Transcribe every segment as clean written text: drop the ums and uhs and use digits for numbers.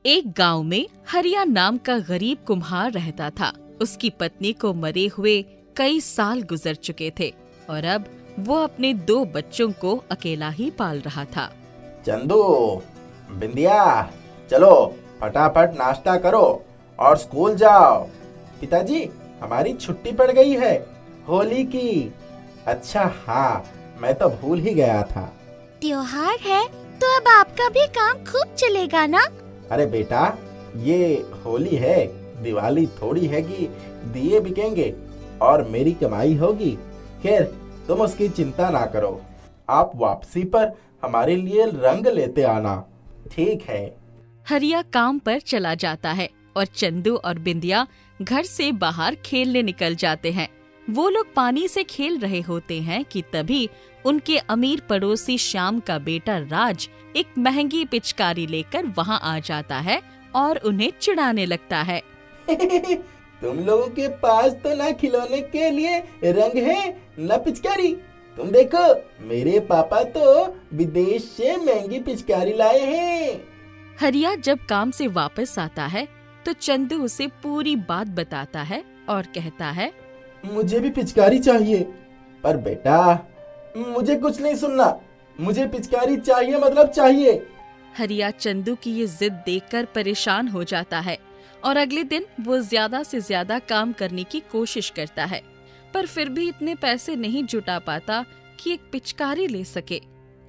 एक गांव में हरिया नाम का गरीब कुम्हार रहता था। उसकी पत्नी को मरे हुए कई साल गुजर चुके थे और अब वो अपने 2 बच्चों को अकेला ही पाल रहा था। चंदू, बिंदिया, चलो फटाफट नाश्ता करो और स्कूल जाओ। पिताजी, हमारी छुट्टी पड़ गई है होली की। अच्छा हाँ, मैं तो भूल ही गया था। त्योहार है तो अब आपका भी काम खूब चलेगा ना? अरे बेटा, ये होली है, दिवाली थोड़ी है कि दिए बिकेंगे और मेरी कमाई होगी। खैर, तुम उसकी चिंता ना करो। आप वापसी पर हमारे लिए रंग लेते आना, ठीक है? हरिया काम पर चला जाता है और चंदू और बिंदिया घर से बाहर खेलने निकल जाते हैं। वो लोग पानी से खेल रहे होते हैं कि तभी उनके अमीर पड़ोसी श्याम का बेटा राज एक महंगी पिचकारी लेकर वहाँ आ जाता है और उन्हें चिढ़ाने लगता है। तुम लोगों के पास तो ना खिलौने के लिए रंग है ना पिचकारी। तुम देखो, मेरे पापा तो विदेश से महंगी पिचकारी लाए हैं। हरिया जब काम से वापस आता है तो चंदू उसे पूरी बात बताता है और कहता है, मुझे भी पिचकारी चाहिए। पर बेटा, मुझे कुछ नहीं सुनना, मुझे पिचकारी चाहिए मतलब चाहिए। हरिया चंदू की ये जिद देखकर परेशान हो जाता है और अगले दिन वो ज्यादा से ज्यादा काम करने की कोशिश करता है, पर फिर भी इतने पैसे नहीं जुटा पाता कि एक पिचकारी ले सके।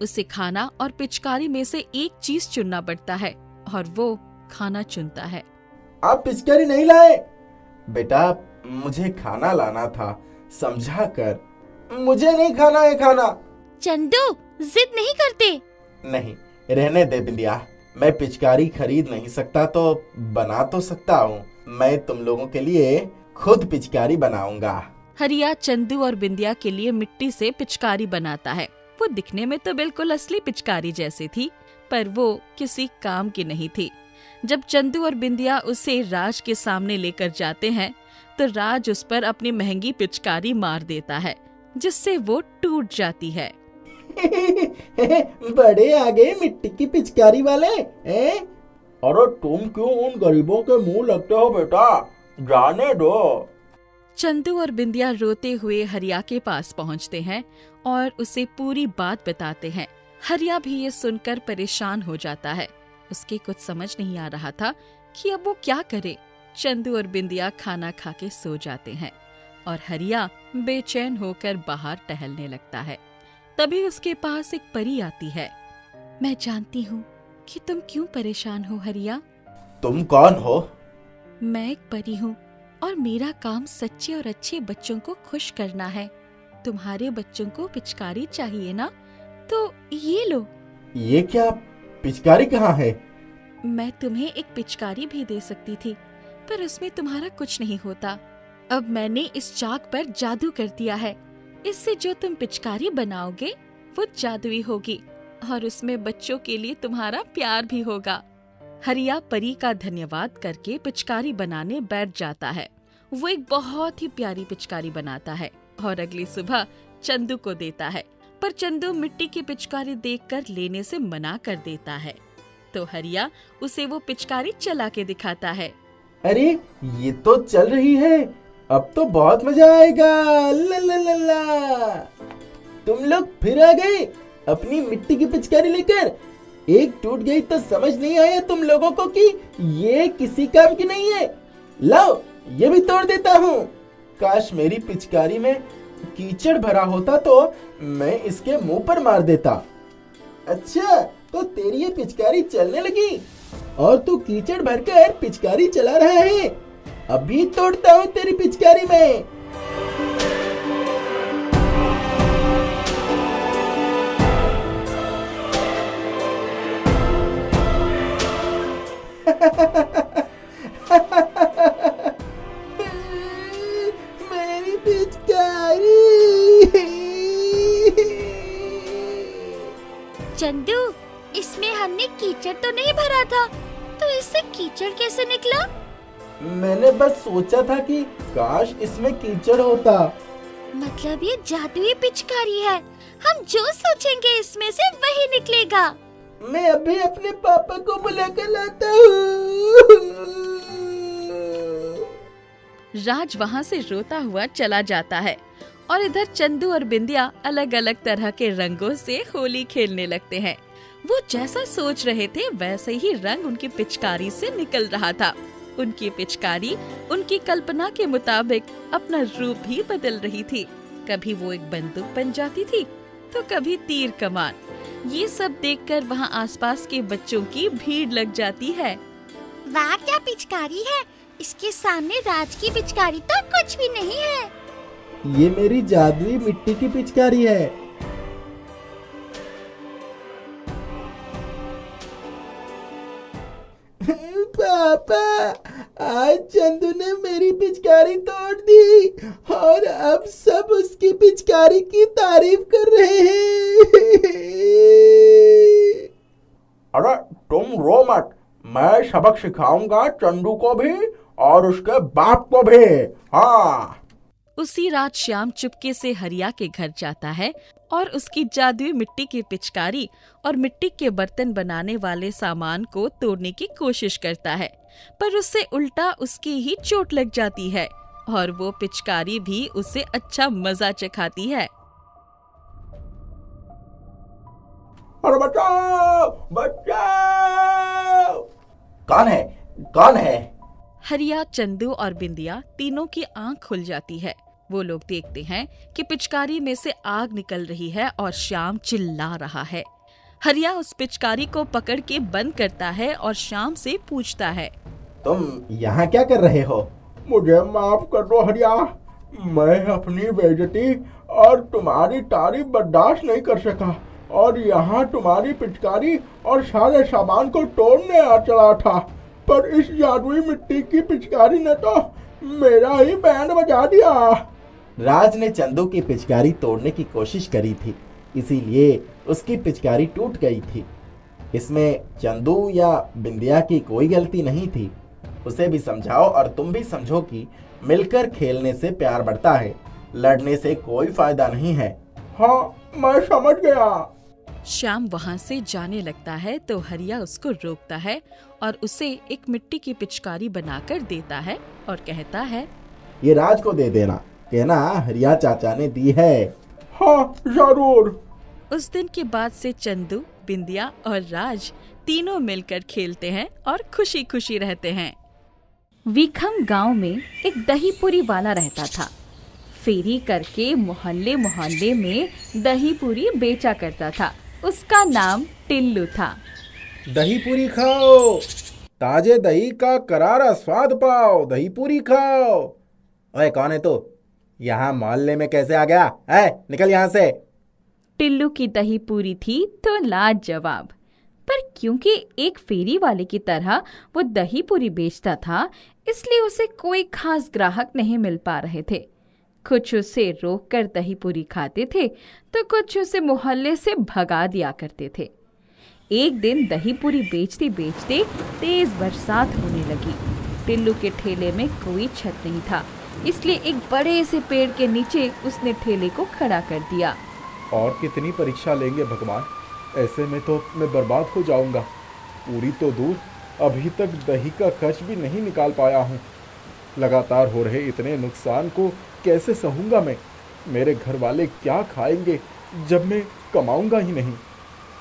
उसे खाना और पिचकारी में से एक चीज चुनना पड़ता है और वो खाना चुनता है। आप पिचकारी नहीं लाए? बेटा, मुझे खाना लाना था, समझा कर। मुझे नहीं खाना है खाना। चंदू, जिद नहीं करते। नहीं, रहने दे बिंदिया। मैं पिचकारी खरीद नहीं सकता तो बना तो सकता हूँ। मैं तुम लोगों के लिए खुद पिचकारी बनाऊंगा। हरिया चंदू और बिंदिया के लिए मिट्टी से पिचकारी बनाता है। वो दिखने में तो बिल्कुल असली पिचकारी जैसी थी, पर वो किसी काम की नहीं थी। जब चंदू और बिंदिया उसे राज के सामने लेकर जाते हैं तो राज उस पर अपनी महंगी पिचकारी मार देता है, जिससे वो टूट जाती है। बड़े आ गए मिट्टी की पिचकारी वाले, हैं? अरे तुम क्यों उन गरीबों के मुंह लगते हो बेटा? जाने दो। चंदू और बिंदिया रोते हुए हरिया के पास पहुंचते हैं और उसे पूरी बात बताते हैं। हरिया भी ये सुनकर परेशान हो जाता है। उसके कुछ समझ नहीं आ रहा था कि अब वो क्या करे। चंदू और बिंदिया खाना खा के सो जाते हैं और हरिया बेचैन होकर बाहर टहलने लगता है। तभी उसके पास एक परी आती है। मैं जानती हूँ कि तुम क्यों परेशान हो हरिया। तुम कौन हो? मैं एक परी हूँ और मेरा काम सच्चे और अच्छे बच्चों को खुश करना है। तुम्हारे बच्चों को पिचकारी चाहिए ना, तो ये लो। ये क्या? पिचकारी कहाँ है? मैं तुम्हें एक पिचकारी भी दे सकती थी, पर उसमें तुम्हारा कुछ नहीं होता। अब मैंने इस चाक पर जादू कर दिया है। इससे जो तुम पिचकारी बनाओगे वो जादुई होगी और उसमें बच्चों के लिए तुम्हारा प्यार भी होगा। हरिया परी का धन्यवाद करके पिचकारी बनाने बैठ जाता है। वो एक बहुत ही प्यारी पिचकारी बनाता है और अगली सुबह चंदू को देता है, पर चंदू मिट्टी की पिचकारी देखकर लेने से मना कर देता है। तो हरिया उसे वो पिचकारी चला के दिखाता है। अरे, ये तो चल रही है। अब तो बहुत मजा आएगा। ला ला ला ला। तुम लोग फिर आ गए अपनी मिट्टी की पिचकारी लेकर। एक टूट गई तो समझ नहीं आया तुम लोगों को कि ये किसी काम की नहीं है। लाओ, ये भी तोड़ देता हूँ। काश मेरी पिचकारी में कीचड़ भरा होता तो मैं इसके मुंह पर मार देता। अच्छा, तो तेरी ये पिचकारी चलने लगी और तू कीचड़ भरकर पिचकारी चला रहा है। अभी तोड़ता हूँ तेरी पिचकारी में। मेरी पिचकारी। चंदू, इसमें हमने कीचड़ तो नहीं भरा था, तो इससे कीचड़ कैसे निकला? मैंने बस सोचा था कि काश इसमें कीचड़ होता। मतलब ये जादुई पिचकारी है। हम जो सोचेंगे इसमें से वही निकलेगा। मैं अभी अपने पापा को बुला कर लाता हूँ। राज वहाँ से रोता हुआ चला जाता है और इधर चंदू और बिंदिया अलग अलग तरह के रंगों से होली खेलने लगते हैं। वो जैसा सोच रहे थे वैसे ही रंग उनकी पिचकारी से निकल रहा था। उनकी पिचकारी उनकी कल्पना के मुताबिक अपना रूप भी बदल रही थी। कभी वो एक बंदूक बन जाती थी तो कभी तीर कमान। ये सब देखकर वहाँ आसपास के बच्चों की भीड़ लग जाती है। वाह क्या पिचकारी है, इसके सामने राज की पिचकारी तो कुछ भी नहीं है। ये मेरी जादुई मिट्टी की पिचकारी है। पापा, आज चंदू ने मेरी पिचकारी तोड़ दी और अब सब उसकी पिचकारी की तारीफ कर रहे हैं। अरे तुम रो मत, मैं सबक सिखाऊंगा चंदू को भी और उसके बाप को भी। हाँ। उसी रात श्याम चुपके से हरिया के घर जाता है और उसकी जादुई मिट्टी की पिचकारी और मिट्टी के बर्तन बनाने वाले सामान को तोड़ने की कोशिश करता है, पर उससे उल्टा उसकी ही चोट लग जाती है और वो पिचकारी भी उसे अच्छा मजा चखाती है। अरे बचाओ बचाओ! कौन है? कौन है? हरिया, चंदू और बिंदिया तीनों की आंख खुल जाती है। वो लोग देखते हैं कि पिचकारी में से आग निकल रही है और श्याम चिल्ला रहा है। हरिया उस पिचकारी को पकड़ के बंद करता है और श्याम से पूछता है, तुम यहाँ क्या कर रहे हो? मुझे माफ कर दो हरिया, मैं अपनी बेइज्जती और तुम्हारी तारीफ बर्दाश्त नहीं कर सका और यहाँ तुम्हारी पिचकारी और सारे सामान को तोड़ने आ चला था, पर इस जादुई मिट्टी की पिचकारी ने तो मेरा ही बैंड बजा दिया। राज ने चंदू की पिचकारी तोड़ने की कोशिश करी थी, इसीलिए उसकी पिचकारी टूट गई थी। इसमें चंदू या बिंदिया की कोई गलती नहीं थी। उसे भी समझाओ और तुम भी समझो कि मिलकर खेलने से प्यार बढ़ता है, लड़ने से कोई फायदा नहीं है। हाँ, मैं समझ गया। श्याम वहाँ से जाने लगता है तो हरिया उसको रोकता है और उसे एक मिट्टी की पिचकारी बनाकर देता है और कहता है, ये राज को दे देना, कहना हरिया चाचा ने दी है। हाँ जरूर। उस दिन के बाद से चंदू, बिंदिया और राज तीनों मिलकर खेलते हैं और खुशी खुशी रहते हैं। वीखम गांव में एक दही पूरी वाला रहता था। फेरी करके मोहल्ले मोहल्ले में दही पूरी बेचा करता था। उसका नाम टिल्लू था। दही पूरी खाओ, ताजे दही का करारा स्वाद पाओ, दही पूरी खाओ। ओए कौन है तू? यहाँ मोहल्ले में कैसे आ गया? है, निकल यहाँ से। टिल्लू की दही पूरी थी तो लाजवाब, पर क्योंकि एक फेरी वाले की तरह वो दही पूरी बेचता था, इसलिए उसे कोई खास ग्राहक नहीं मिल पा रहे थे। कुछ उसे रोककर दही पूरी खाते थे तो कुछ उसे मोहल्ले से भगा दिया करते थे। एक दिन दही पूरी बेचते बेचते तेज बरसात होने लगी। टिल्लू के ठेले में कोई छत नहीं था, इसलिए एक बड़े से पेड़ के नीचे उसने ठेले को खड़ा कर दिया। और कितनी परीक्षा लेंगे भगवान, ऐसे में तो मैं बर्बाद हो जाऊंगा। पूरी तो दूर, अभी तक दही का खर्च भी नहीं निकाल पाया हूँ। लगातार हो रहे इतने नुकसान को कैसे सहूंगा मैं? मेरे घर वाले क्या खाएंगे जब मैं कमाऊंगा ही नहीं।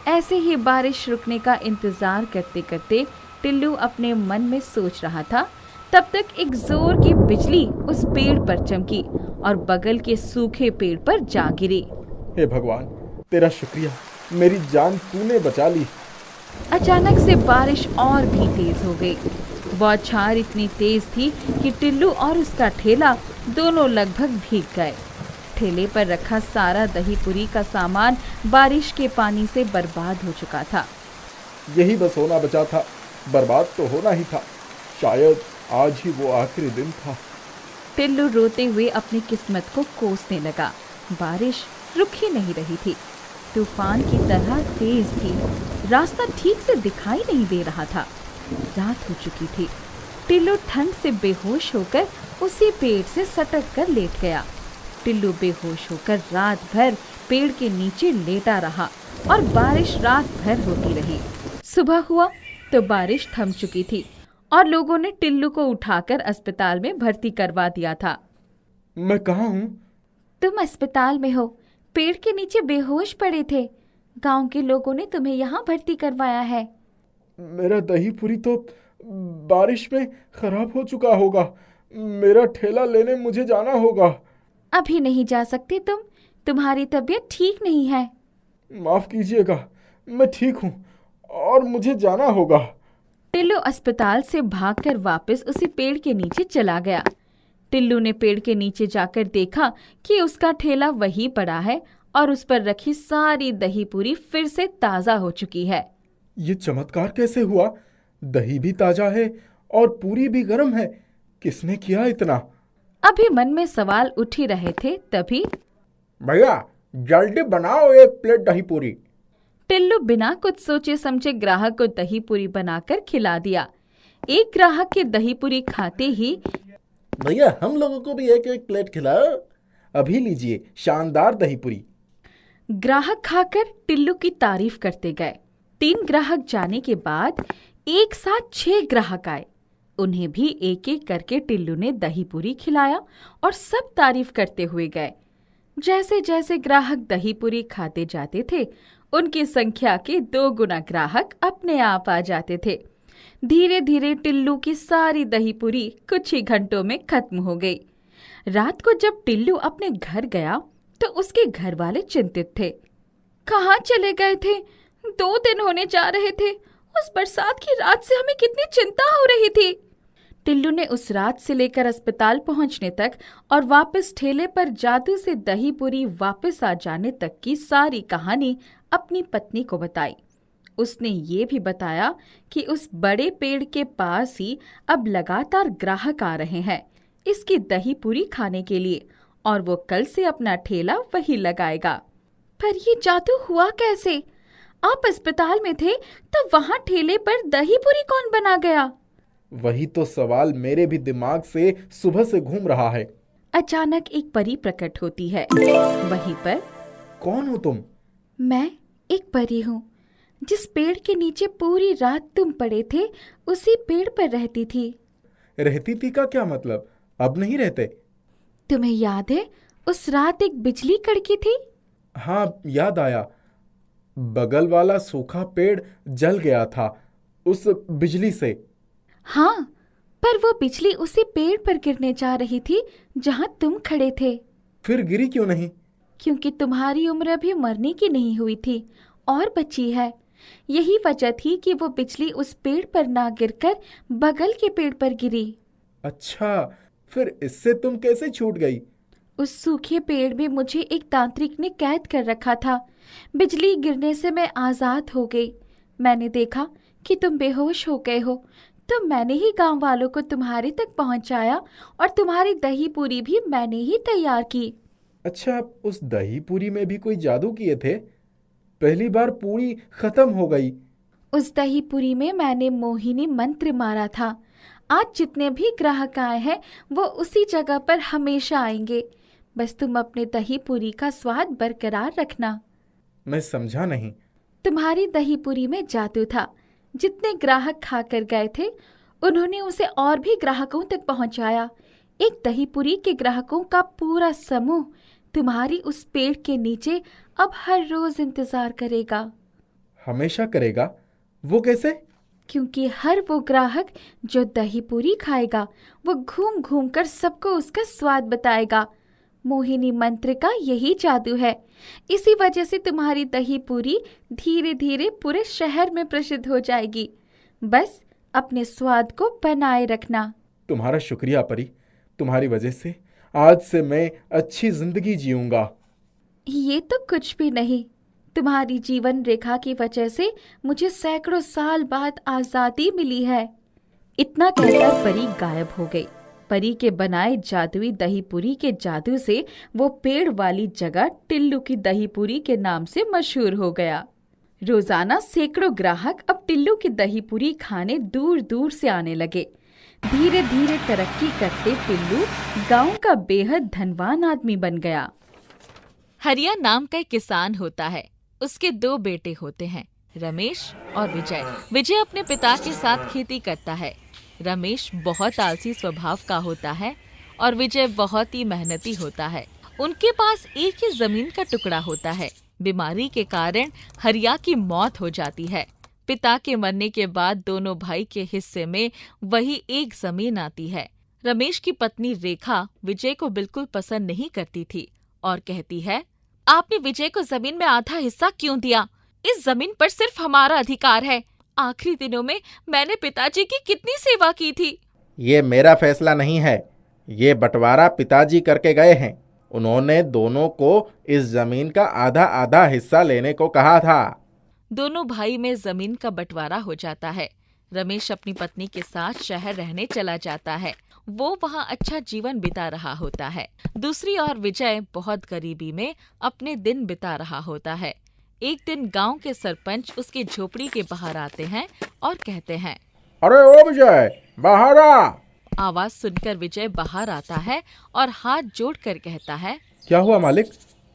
ऐसे ही बारिश रुकने का इंतजार करते करते टिल्लू अपने मन में सोच रहा था। तब तक एक जोर की बिजली उस पेड़ पर चमकी और बगल के सूखे पेड़ पर जा गिरी। हे भगवान, तेरा शुक्रिया, मेरी जान तूने बचा ली। अचानक से बारिश और भी तेज हो गई। बौछार इतनी तेज थी कि टिल्लू और उसका ठेला दोनों लगभग भीग गए। ठेले पर रखा सारा दही पूरी का सामान बारिश के पानी से बर्बाद हो चुका था। यही बस होना बचा था, बर्बाद तो होना ही था। शायद आज ही वो आखिरी दिन था। टिल्लू रोते हुए अपनी किस्मत को कोसने लगा। बारिश रुक ही नहीं रही थी, तूफान की तरह तेज थी। रास्ता ठीक से दिखाई नहीं दे रहा था। रात हो चुकी थी। टिल्लू ठंड से बेहोश होकर उसी पेड़ से सटक कर लेट गया। टिल्लू बेहोश होकर रात भर पेड़ के नीचे लेटा रहा और बारिश रात भर होती रही। सुबह हुआ तो बारिश थम चुकी थी और लोगों ने टिल्लू को उठाकर अस्पताल में भर्ती करवा दिया था। मैं कहाँ हूँ? तुम अस्पताल में हो, पेड़ के नीचे बेहोश पड़े थे। गांव के लोगों ने तुम्हें यहाँ भर्ती करवाया है। मेरा दही पूरी तो बारिश में खराब हो चुका होगा। मेरा ठेला लेने मुझे जाना होगा। अभी नहीं जा सकते तुम, तुम्हारी तबीयत ठीक नहीं है। माफ कीजिएगा, मैं ठीक हूँ और मुझे जाना होगा। टिल्लू अस्पताल से भागकर वापस उसी पेड़ के नीचे चला गया। टिल्लू ने पेड़ के नीचे जाकर देखा कि उसका ठेला वहीं पड़ा है और उस पर रखी सारी दही पूरी फिर से ताजा हो चुकी है। ये चमत्कार कैसे हुआ? दही भी ताजा है और पूरी भी गर्म है। किसने किया इतना? अभी मन में सवाल उठ ही रहे थे तभी भैया जल्दी बनाओ एक प्लेट दही पूरी। टिल्लू बिना कुछ सोचे समझे ग्राहक को दही पूरी बनाकर खिला दिया। एक ग्राहक के दही पूरी खाते ही भैया हम लोगों को भी एक एक प्लेट खिलाओ। अभी लीजिए शानदार दही पूरी। ग्राहक खाकर टिल्लू की तारीफ करते गए। 3 ग्राहक जाने के बाद एक साथ 6 ग्राहक आए। उन्हें भी एक एक करके टिल्लू ने दही पूरी खिलाया और सब तारीफ करते हुए गए। जैसे जैसे ग्राहक दही पूरी खाते जाते थे, उनकी संख्या के 2 गुना ग्राहक अपने आप आ जाते थे। धीरे धीरे टिल्लू की सारी दही पूरी कुछ ही घंटों में खत्म हो गई। रात को जब टिल्लू अपने घर गया तो उसके घर वाले चिंतित थे। कहाँ चले गए थे? 2 दिन होने जा रहे थे। उस बरसात की रात से हमें कितनी चिंता हो रही थी। टिल्लू ने उस रात से लेकर अस्पताल पहुंचने तक और वापस ठेले पर जादू से दही पूरी वापस आ जाने तक की सारी कहानी अपनी पत्नी को बताई। उसने ये भी बताया कि उस बड़े पेड़ के पास ही अब लगातार ग्राहक आ रहे हैं इसकी दही पूरी खाने के लिए और वो कल से अपना ठेला वही लगाएगा। पर ये जादू हुआ कैसे? आप अस्पताल में थे तो वहां ठेले पर दही पूरी कौन बना गया? वही तो सवाल मेरे भी दिमाग से सुबह से घूम रहा है। अचानक एक परी प्रकट होती है वहीं पर। कौन हो तुम? मैं एक परी हूँ। जिस पेड़ के नीचे पूरी रात तुम पड़े थे उसी पेड़ पर रहती थी। रहती थी का क्या मतलब? अब नहीं रहते? तुम्हें याद है उस रात एक बिजली कड़की थी? हाँ याद आया। बगल वाला सूखा पेड़ जल गया था उस बिजली से। हाँ, पर वो बिजली उसी पेड़ पर गिरने जा रही थी जहाँ तुम खड़े थे। फिर गिरी क्यों नहीं? क्योंकि तुम्हारी उम्र अभी मरने की नहीं हुई थी और बची है। यही वजह थी कि वो बिजली उस पेड़ पर ना गिरकर बगल के पेड़ पर गिरी। अच्छा, फिर इससे तुम कैसे छूट गई? उस सूखे पेड़ में मुझे एक तांत्रिक ने कैद कर रखा था। बिजली गिरने से मैं आजाद हो गई। मैंने देखा कि तुम बेहोश हो गए हो तो मैंने ही गांव वालों को तुम्हारे तक पहुंचाया और तुम्हारी दही पूरी भी मैंने ही तैयार की। अच्छा, उस दही पूरी में भी कोई जादू किए थे? पहली बार पूरी खत्म हो गई। उस दही पूरी में मैंने मोहिनी मंत्र मारा था। आज जितने भी ग्राहक आए हैं वो उसी जगह पर हमेशा आएंगे। बस तुम अपने दही पूरी का स्वाद बरकरार रखना। मैं समझा नहीं। तुम्हारी दही पूरी में जादू था। जितने ग्राहक खाकर गए थे उन्होंने उसे और भी ग्राहकों तक पहुंचाया। एक दही पूरी के ग्राहकों का पूरा समूह तुम्हारी उस पेड़ के नीचे अब हर रोज इंतजार करेगा। हमेशा करेगा? वो कैसे? क्योंकि हर वो ग्राहक जो दही पूरी खाएगा वो घूम घूम कर सबको उसका स्वाद बताएगा। मोहिनी मंत्र का यही जादू है। इसी वजह से तुम्हारी दही पूरी धीरे धीरे पूरे शहर में प्रसिद्ध हो जाएगी। बस अपने स्वाद को बनाए रखना। तुम्हारा शुक्रिया परी। तुम्हारी वजह से आज से मैं अच्छी जिंदगी जीऊंगा। ये तो कुछ भी नहीं। तुम्हारी जीवन रेखा की वजह से मुझे सैकड़ों साल बाद आजादी मिली है। इतना कहकर परी गायब हो गई। परी के बनाए जादुई दही पूरी के जादू से वो पेड़ वाली जगह टिल्लू की दही पूरी के नाम से मशहूर हो गया। रोजाना सैकड़ों ग्राहक अब टिल्लू की दही पूरी खाने दूर दूर से आने लगे। धीरे धीरे तरक्की करते टिल्लू गांव का बेहद धनवान आदमी बन गया। हरिया नाम का एक किसान होता है। उसके 2 बेटे होते हैं, रमेश और विजय। विजय अपने पिता के साथ खेती करता है। रमेश बहुत आलसी स्वभाव का होता है और विजय बहुत ही मेहनती होता है। उनके पास एक ही जमीन का टुकड़ा होता है। बीमारी के कारण हरिया की मौत हो जाती है। पिता के मरने के बाद दोनों भाई के हिस्से में वही एक जमीन आती है। रमेश की पत्नी रेखा विजय को बिल्कुल पसंद नहीं करती थी और कहती है, आपने विजय को जमीन में आधा हिस्सा क्यों दिया? इस जमीन पर सिर्फ हमारा अधिकार है। आखिरी दिनों में मैंने पिताजी की कितनी सेवा की थी। ये मेरा फैसला नहीं है, ये बंटवारा पिताजी करके गए हैं। उन्होंने दोनों को इस जमीन का आधा आधा हिस्सा लेने को कहा था। दोनों भाई में जमीन का बंटवारा हो जाता है। रमेश अपनी पत्नी के साथ शहर रहने चला जाता है। वो वहाँ अच्छा जीवन बिता रहा होता है। दूसरी ओर विजय बहुत गरीबी में अपने दिन बिता रहा होता है। एक दिन गांव के सरपंच उसकी झोपड़ी के बाहर आते हैं और कहते हैं, अरे ओ विजय, बाहर आ। आवाज सुनकर विजय बाहर आता है और हाथ जोड़कर कहता है, क्या हुआ मालिक,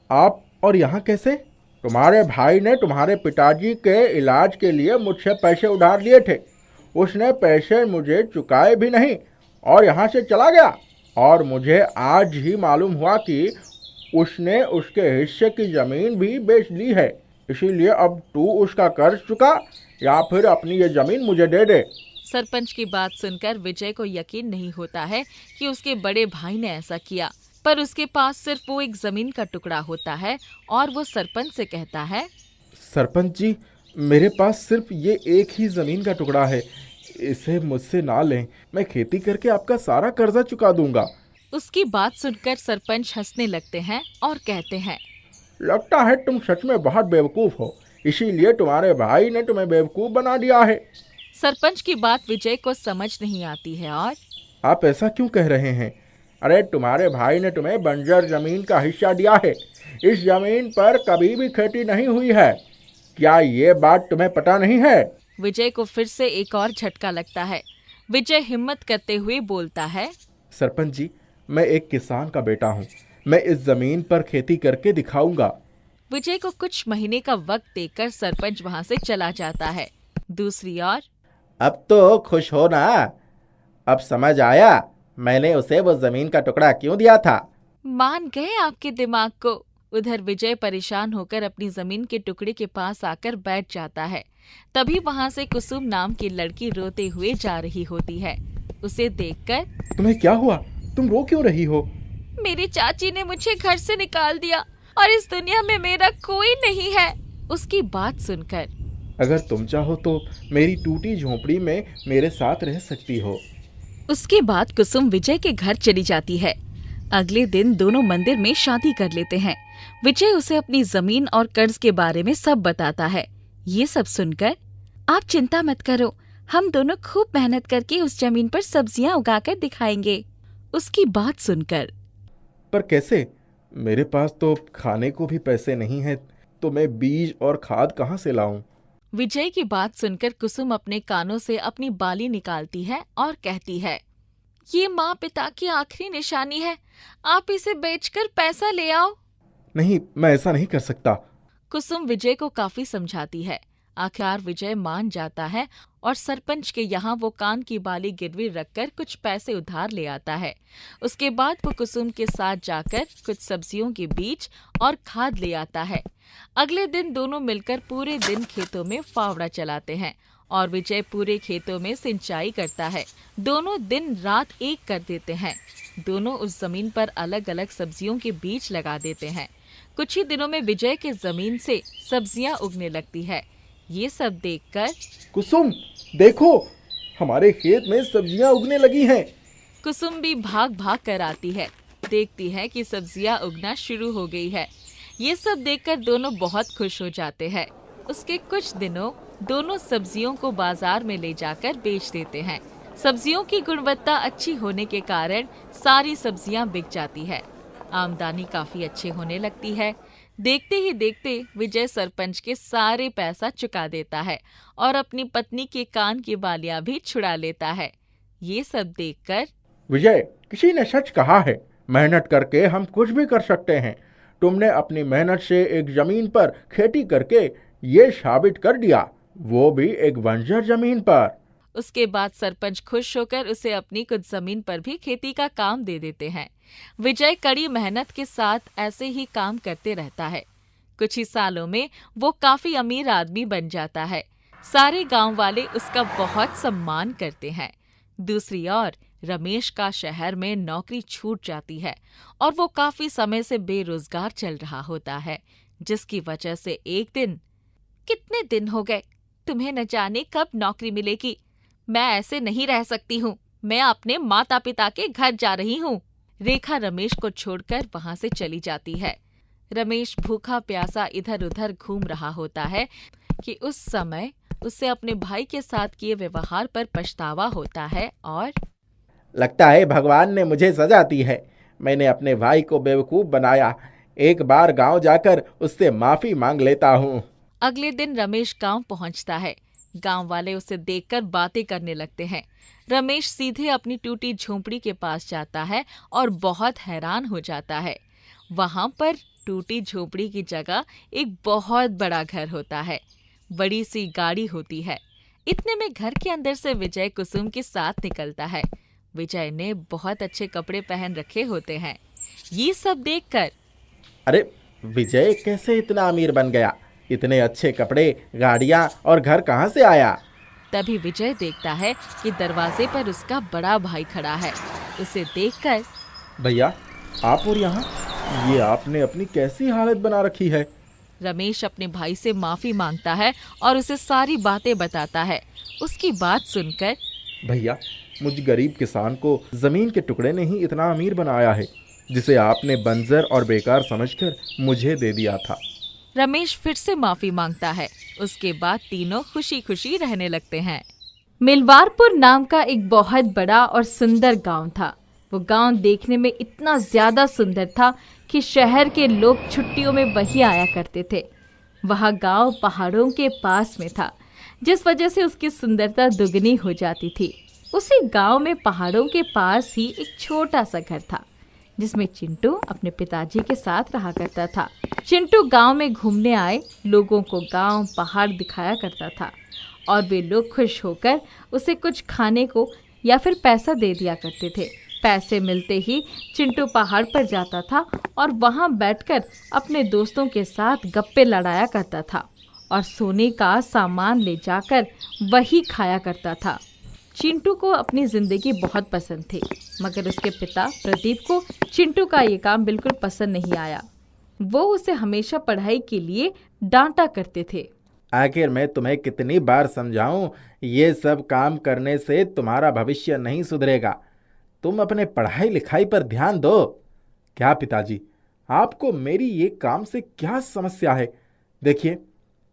आप और यहाँ कैसे? तुम्हारे भाई ने तुम्हारे पिताजी के इलाज के लिए मुझसे पैसे उधार लिए थे। उसने पैसे मुझे चुकाए भी नहीं और यहाँ से चला गया। और मुझे आज ही मालूम हुआ कि उसने उसके हिस्से की जमीन भी बेच ली है। इसीलिए अब तू उसका कर्ज चुका या फिर अपनी ये जमीन मुझे दे दे। सरपंच की बात सुनकर विजय को यकीन नहीं होता है कि उसके बड़े भाई ने ऐसा किया, पर उसके पास सिर्फ वो एक जमीन का टुकड़ा होता है और वो सरपंच से कहता है, सरपंच जी, मेरे पास सिर्फ ये एक ही जमीन का टुकड़ा है, इसे मुझसे ना लें। मैं खेती करके आपका सारा कर्जा चुका दूंगा। उसकी बात सुनकर सरपंच हंसने लगते हैं और कहते हैं, लगता है तुम सच में बहुत बेवकूफ़ हो, इसीलिए तुम्हारे भाई ने तुम्हें बेवकूफ़ बना दिया है। सरपंच की बात विजय को समझ नहीं आती है और आप ऐसा क्यों कह रहे हैं? अरे तुम्हारे भाई ने तुम्हें बंजर जमीन का हिस्सा दिया है। इस जमीन पर कभी भी खेती नहीं हुई है। क्या ये बात तुम्हें पता नहीं है? विजय को फिर से एक और झटका लगता है। विजय हिम्मत करते हुए बोलता है, सरपंच जी, मैं एक किसान का बेटा हूँ। मैं इस जमीन पर खेती करके दिखाऊंगा। विजय को कुछ महीने का वक्त देकर सरपंच वहाँ से चला जाता है। दूसरी ओर अब तो खुश हो ना? अब समझ आया मैंने उसे वो जमीन का टुकड़ा क्यों दिया था। मान गए आपके दिमाग को। उधर विजय परेशान होकर अपनी जमीन के टुकड़े के पास आकर बैठ जाता है। तभी वहाँ से कुसुम नाम की लड़की रोते हुए जा रही होती है। उसे देखकर, तुम्हें क्या हुआ? तुम रो क्यों रही हो? मेरी चाची ने मुझे घर से निकाल दिया और इस दुनिया में मेरा कोई नहीं है। उसकी बात सुनकर, अगर तुम चाहो तो मेरी टूटी झोपड़ी में मेरे साथ रह सकती हो। उसके बाद कुसुम विजय के घर चली जाती है। अगले दिन दोनों मंदिर में शादी कर लेते हैं। विजय उसे अपनी जमीन और कर्ज के बारे में सब बताता है। ये सब सुनकर, आप चिंता मत करो, हम दोनों खूब मेहनत करके उस जमीन पर सब्जियां उगाकर दिखाएंगे। उसकी बात सुनकर, पर कैसे? मेरे पास तो खाने को भी पैसे नहीं हैं, तो मैं बीज और खाद कहाँ से लाऊं? विजय की बात सुनकर कुसुम अपने कानों से अपनी बाली निकालती है और कहती है, ये माँ पिता की आखिरी निशानी है, आप इसे बेचकर पैसा ले आओ। नहीं, मैं ऐसा नहीं कर सकता। कुसुम विजय को काफी समझाती है। आखिर विजय मान जाता है और सरपंच के यहाँ वो कान की बाली गिरवी रखकर कुछ पैसे उधार ले आता है। उसके बाद वो कुसुम के साथ जाकर कुछ सब्जियों के बीज और खाद ले आता है। अगले दिन दोनों मिलकर पूरे दिन खेतों में फावड़ा चलाते हैं और विजय पूरे खेतों में सिंचाई करता है। दोनों दिन रात एक कर देते हैं। दोनों उस जमीन पर अलग अलग सब्जियों के बीज लगा देते हैं। कुछ ही दिनों में विजय के जमीन से सब्जियां उगने लगती है। ये सब देखकर, कुसुम देखो, हमारे खेत में सब्जियां उगने लगी हैं। कुसुम भी भाग भाग कर आती है। देखती है कि सब्जियां उगना शुरू हो गई है। ये सब देखकर दोनों बहुत खुश हो जाते हैं। उसके कुछ दिनों दोनों सब्जियों को बाजार में ले जाकर बेच देते हैं। सब्जियों की गुणवत्ता अच्छी होने के कारण सारी सब्जियां बिक जाती है। आमदनी काफी अच्छी होने लगती है। देखते ही देखते विजय सरपंच के सारे पैसा चुका देता है और अपनी पत्नी के कान की बालियां भी छुड़ा लेता है। ये सब देखकर, विजय, किसी ने सच कहा है, मेहनत करके हम कुछ भी कर सकते हैं। तुमने अपनी मेहनत से एक जमीन पर खेती करके ये साबित कर दिया, वो भी एक बंजर जमीन पर। उसके बाद सरपंच खुश होकर उसे अपनी कुछ जमीन पर भी खेती का काम दे देते हैं। विजय कड़ी मेहनत के साथ ऐसे ही काम करते रहता है। कुछ ही सालों में वो काफी अमीर आदमी बन जाता है। सारे गांव वाले उसका बहुत सम्मान करते हैं। दूसरी ओर रमेश का शहर में नौकरी छूट जाती है और वो काफी समय से बेरोजगार चल रहा होता है, जिसकी वजह से एक दिन, कितने दिन हो गए, तुम्हें न जाने कब नौकरी मिलेगी। मैं ऐसे नहीं रह सकती हूँ। मैं अपने माता पिता के घर जा रही हूँ। रेखा रमेश को छोड़कर वहां से चली जाती है। रमेश भूखा प्यासा इधर उधर घूम रहा होता है कि उस समय उसे अपने भाई के साथ किए व्यवहार पर पछतावा होता है और लगता है भगवान ने मुझे सजा दी है। मैंने अपने भाई को बेवकूफ बनाया। एक बार गांव जाकर उससे माफी मांग लेता हूँ। अगले दिन रमेश गांव पहुंचता है। गांव वाले उसे देखकर बातें करने लगते हैं। रमेश सीधे अपनी टूटी झोंपड़ी के पास जाता है और बहुत हैरान हो जाता है। वहां पर टूटी झोंपड़ी की जगह एक बहुत बड़ा घर होता है। बड़ी सी गाड़ी होती है। इतने में घर के अंदर से विजय कुसुम के साथ निकलता है। विजय ने बहुत अच्छे कपड़े पहन रखे होते हैं। ये सब देखकर अरे विजय कैसे इतना अमीर बन गया? इतने अच्छे कपड़े, गाड़ियाँ और घर कहाँ से आया? तभी विजय देखता है कि दरवाजे पर उसका बड़ा भाई खड़ा है। उसे देखकर, भैया आप और यहाँ, ये आपने अपनी कैसी हालत बना रखी है? रमेश अपने भाई से माफी मांगता है और उसे सारी बातें बताता है। उसकी बात सुनकर, भैया मुझ गरीब किसान को जमीन के टुकड़े ने ही इतना अमीर बनाया है, जिसे आपने बंजर और बेकार समझकर मुझे दे दिया था। रमेश फिर से माफी मांगता है। उसके बाद तीनों खुशी खुशी रहने लगते हैं। मिलवारपुर नाम का एक बहुत बड़ा और सुंदर गांव था। वो गांव देखने में इतना ज्यादा सुंदर था कि शहर के लोग छुट्टियों में वहीं आया करते थे। वह गांव पहाड़ों के पास में था, जिस वजह से उसकी सुंदरता दुगनी हो जाती थी। उसी गांव में पहाड़ों के पास ही एक छोटा सा घर था, जिसमें चिंटू अपने पिताजी के साथ रहा करता था। चिंटू गांव में घूमने आए लोगों को गांव, पहाड़ दिखाया करता था और वे लोग खुश होकर उसे कुछ खाने को या फिर पैसा दे दिया करते थे। पैसे मिलते ही चिंटू पहाड़ पर जाता था और वहां बैठकर अपने दोस्तों के साथ गप्पे लड़ाया करता था और सोने का सामान ले जाकर वही खाया करता था। चिंटू को अपनी जिंदगी बहुत पसंद थी, मगर उसके पिता प्रदीप को चिंटू का ये काम बिल्कुल पसंद नहीं आया। वो उसे हमेशा पढ़ाई के लिए डांटा करते थे। आखिर मैं तुम्हें कितनी बार समझाऊं, ये सब काम करने से तुम्हारा भविष्य नहीं सुधरेगा। तुम अपने पढ़ाई लिखाई पर ध्यान दो। क्या पिताजी, आपको मेरी ये काम से क्या समस्या है? देखिए,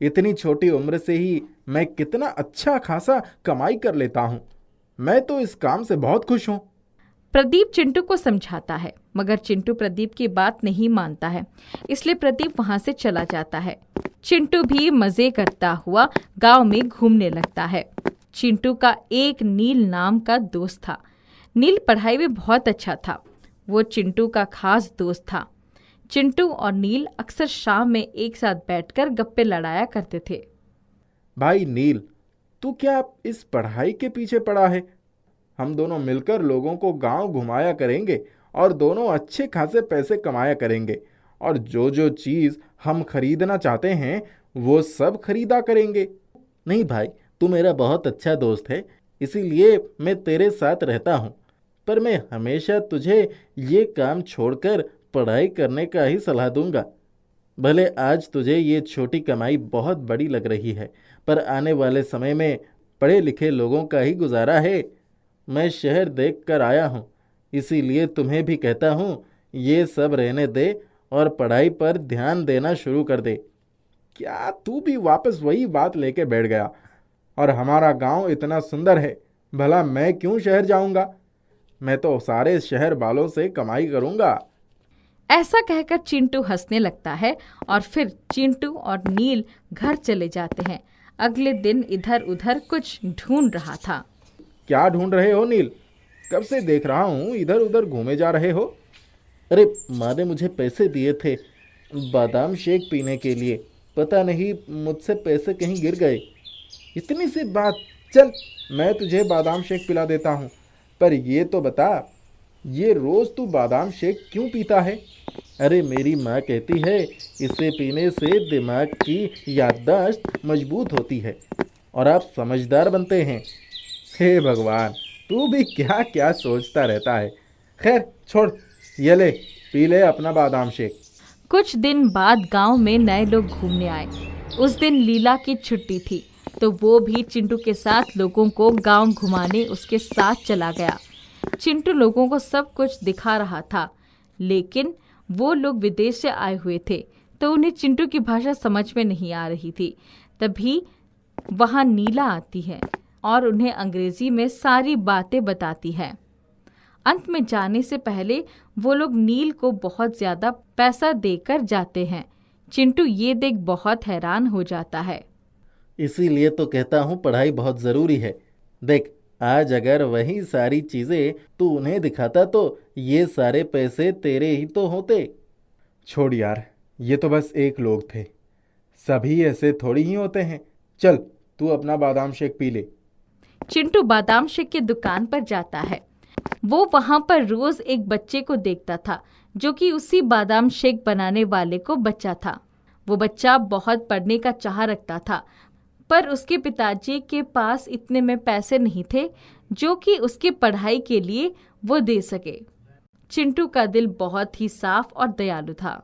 इतनी छोटी उम्र से ही मैं कितना अच्छा खासा कमाई कर लेता हूँ। मैं तो इस काम से बहुत खुश हूँ। प्रदीप चिंटू को समझाता है, मगर चिंटू प्रदीप की बात नहीं मानता है, इसलिए प्रदीप वहां से चला जाता है। चिंटू भी मजे करता हुआ गांव में घूमने लगता है। चिंटू का एक नील नाम का दोस्त था। नील पढ़ाई में बहुत अच्छा था। वो चिंटू का खास दोस्त था। चिंटू और नील अक्सर शाम में एक साथ बैठकर गप्पे लड़ाया करते थे। भाई नील, तू क्या इस पढ़ाई के पीछे पड़ा है? हम दोनों मिलकर लोगों को गांव घुमाया करेंगे और दोनों अच्छे खासे पैसे कमाया करेंगे, और जो जो चीज़ हम खरीदना चाहते हैं वो सब खरीदा करेंगे। नहीं भाई, तू मेरा बहुत अच्छा दोस्त है, इसीलिए मैं तेरे साथ रहता हूँ। पर मैं हमेशा तुझे ये काम छोड़कर पढ़ाई करने का ही सलाह दूंगा। भले आज तुझे ये छोटी कमाई बहुत बड़ी लग रही है, पर आने वाले समय में पढ़े लिखे लोगों का ही गुजारा है। मैं शहर देख कर आया हूँ, इसीलिए तुम्हें भी कहता हूँ, ये सब रहने दे और पढ़ाई पर ध्यान देना शुरू कर दे। क्या तू भी वापस वही बात लेके बैठ गया? और हमारा गांव इतना सुंदर है, भला मैं क्यों शहर जाऊंगा? मैं तो सारे शहर वालों से कमाई करूंगा। ऐसा कहकर चिंटू हंसने लगता है और फिर चिंटू और नील घर चले जाते हैं। अगले दिन इधर उधर कुछ ढूंढ रहा था। क्या ढूंढ रहे हो नील? कब से देख रहा हूँ इधर उधर घूमे जा रहे हो। अरे माँ ने मुझे पैसे दिए थे, बादाम शेक पीने के लिए। पता नहीं मुझसे पैसे कहीं गिर गए। इतनी सी बात, चल मैं तुझे बादाम शेक पिला देता हूँ। पर ये तो बता, ये रोज़ तू बादाम शेक क्यों पीता है? अरे मेरी माँ कहती है इसे पीने से दिमाग की याददाश्त मजबूत होती है और आप समझदार बनते हैं। हे भगवान, तू भी क्या क्या सोचता रहता है। खैर छोड़, ये ले पी ले अपना बादाम शेक। कुछ दिन बाद गांव में नए लोग घूमने आए। उस दिन लीला की छुट्टी थी, तो वो भी चिंटू के साथ लोगों को गांव घुमाने उसके साथ चला गया। चिंटू लोगों को सब कुछ दिखा रहा था, लेकिन वो लोग विदेश से आए हुए थे, तो उन्हें चिंटू की भाषा समझ में नहीं आ रही थी। तभी वहाँ नीला आती है और उन्हें अंग्रेजी में सारी बातें बताती है। अंत में जाने से पहले वो लोग नील को बहुत ज़्यादा पैसा देकर जाते हैं। चिंटू ये देख बहुत हैरान हो जाता है। इसीलिए तो कहता हूँ पढ़ाई बहुत ज़रूरी है। देख, आज अगर वही सारी चीज़ें तू उन्हें दिखाता तो ये सारे पैसे तेरे ही तो होते। छोड़ यार, ये तो बस एक लोग थे, सभी ऐसे थोड़ी ही होते हैं। चल तू अपना बादाम शेक पी ले। चिंटू बादाम शेक की दुकान पर जाता है। वो वहां पर रोज एक बच्चे को देखता था, जो कि उसी बादाम शेक बनाने वाले को बच्चा था। वो बच्चा बहुत पढ़ने का चाह रखता था, पर उसके पिताजी के पास इतने में पैसे नहीं थे जो कि उसकी पढ़ाई के लिए वो दे सके। चिंटू का दिल बहुत ही साफ और दयालु था।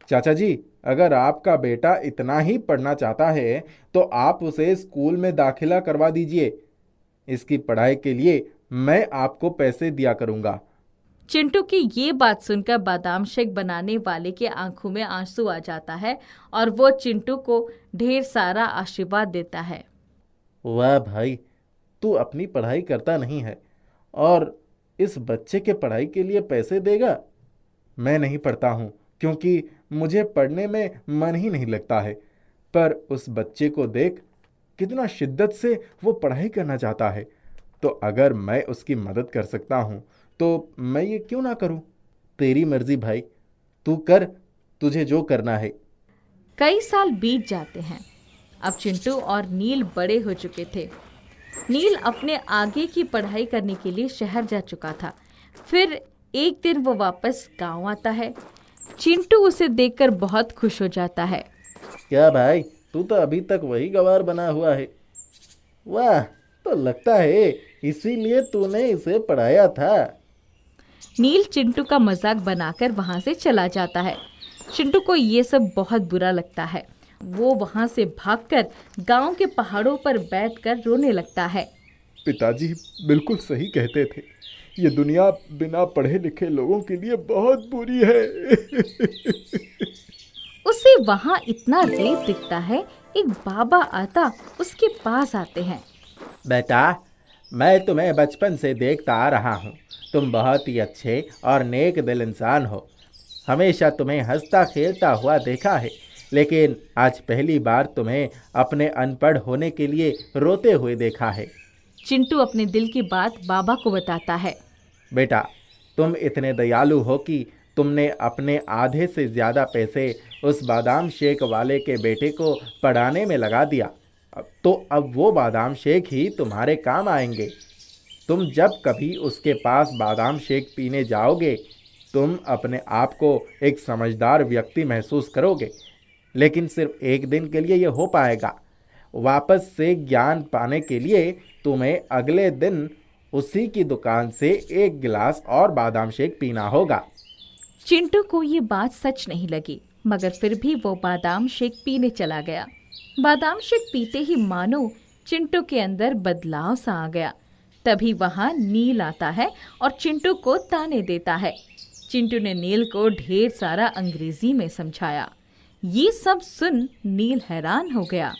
चाचा जी, अगर आपका बेटा इतना ही पढ़ना चाहता है तो आप उसे स्कूल में दाखिला करवा दीजिए। इसकी पढ़ाई के लिए मैं आपको पैसे दिया करूंगा। चिंटू की ये बात सुनकर बादाम शेक बनाने वाले के आंखों में आंसू आ जाता है और वो चिंटू को ढेर सारा आशीर्वाद देता है। वाह भाई, तू अपनी पढ़ाई करता नहीं है और इस बच्चे के पढ़ाई के लिए पैसे देगा। मैं नहीं पढ़ता हूँ क्योंकि मुझे पढ़ने में मन ही नहीं लगता है, पर उस बच्चे को देख कितना शिद्दत से वो पढ़ाई करना चाहता है, तो अगर मैं उसकी मदद कर सकता हूँ तो मैं ये क्यों ना करूँ। तेरी मर्जी भाई, तू कर, तुझे जो करना है। कई साल बीत जाते हैं। अब चिंटू और नील बड़े हो चुके थे। नील अपने आगे की पढ़ाई करने के लिए शहर जा चुका था। फिर एक दिन वो वापस गांव आता है। चिंटू उसे देखकर बहुत खुश हो जाता है। क्या भाई, तू तो अभी तक वही गवार बना हुआ है। वाह, तो लगता है इसीलिए तूने इसे पढ़ाया था। नील चिंटू का मजाक बनाकर वहां से चला जाता है। चिंटू को ये सब बहुत बुरा लगता है। वो वहां से भागकर गांव के पहाड़ों पर बैठकर रोने लगता है। पिताजी बिल्कुल सही कहते थे, ये दुनिया बिना पढ़े लिखे लोगों के लिए बहुत बुरी है। उसे वहां इतना रेत दिखता है। एक बाबा आता उसके पास आते हैं। बेटा, मैं तुम्हें बचपन से देखता आ रहा हूँ। तुम बहुत ही अच्छे और नेक दिल इंसान हो। हमेशा तुम्हें हंसता खेलता हुआ देखा है, लेकिन आज पहली बार तुम्हें अपने अनपढ़ होने के लिए रोते हुए देखा है। चिंटू अपने दिल की बात बाबा को बताता है। बेटा, तुम इतने दयालु हो कि तुमने अपने आधे से ज़्यादा पैसे उस बादाम शेक वाले के बेटे को पढ़ाने में लगा दिया। तो अब वो बादाम शेक ही तुम्हारे काम आएंगे। तुम जब कभी उसके पास बादाम शेक पीने जाओगे, तुम अपने आप को एक समझदार व्यक्ति महसूस करोगे, लेकिन सिर्फ एक दिन के लिए ये हो पाएगा। वापस से ज्ञान पाने के लिए तुम्हें अगले दिन उसी की दुकान से एक गिलास और बादाम शेक पीना होगा। चिंटू को ये बात सच नहीं लगी, मगर फिर भी वो बादाम शेक पीने चला गया। बादाम शेक पीते ही मानो चिंटू के अंदर बदलाव सा आ गया। तभी वहां नील आता है और चिंटू को ताने देता है। चिंटू ने नील को ढेर सारा अंग्रेजी में समझाया। ये सब सुन नील हैरान हो गया।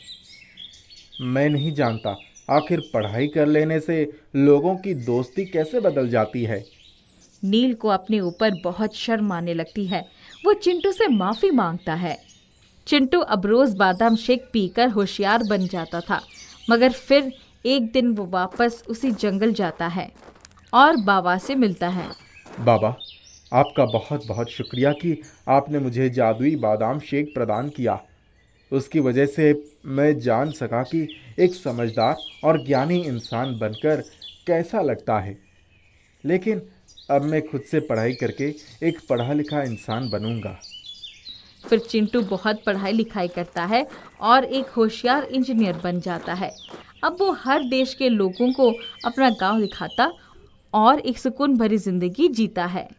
मैं नहीं जानता आखिर पढ़ाई कर लेने से लोगों की दोस्ती कैसे बदल जाती है। नील को अपने ऊपर बहुत शर्म आने लगती है। वो चिंटू से माफी मांगता है। चिंटू अब रोज बादाम शेक पीकर होशियार बन जाता था, मगर फिर एक दिन वो वापस उसी जंगल जाता है और बाबा से मिलता है। बाबा, आपका बहुत बहुत शुक्रिया कि आपने मुझे जादुई बादाम शेक प्रदान किया। उसकी वजह से मैं जान सका कि एक समझदार और ज्ञानी इंसान बनकर कैसा लगता है। लेकिन अब मैं खुद से पढ़ाई करके एक पढ़ा लिखा इंसान बनूंगा। फिर चिंटू बहुत पढ़ाई लिखाई करता है और एक होशियार इंजीनियर बन जाता है। अब वो हर देश के लोगों को अपना गांव दिखाता और एक सुकून भरी जिंदगी जीता है।